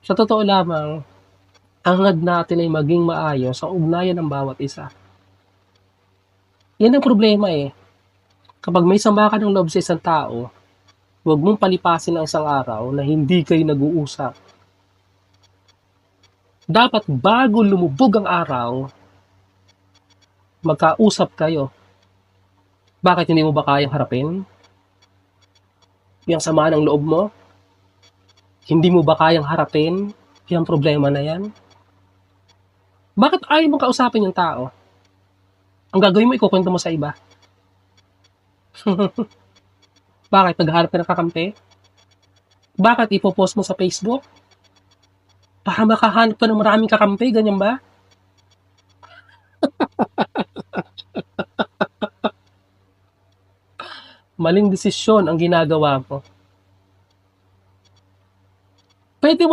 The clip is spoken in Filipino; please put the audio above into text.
Sa totoo lamang, ang hangad natin ay maging maayos ang ugnayan ng bawat isa. Yan ang problema eh. Kapag may sama ka ng loob sa isang tao, huwag mong palipasin ang isang araw na hindi kayo nag-uusap. Dapat bago lumubog ang araw, magkausap kayo. Bakit hindi mo ba kayang harapin yung sama ng loob mo? Hindi mo ba kayang harapin yung problema na yan? Bakit ayaw mong kausapin yung tao? Ang gagawin mo, ikukwento mo sa iba. Bakit? Naghahanap ka ng kakampi? Bakit? Ipopost mo sa Facebook? Para makahanap ka ng maraming kakampi, ganyan ba? Maling desisyon ang ginagawa mo. Pwede mo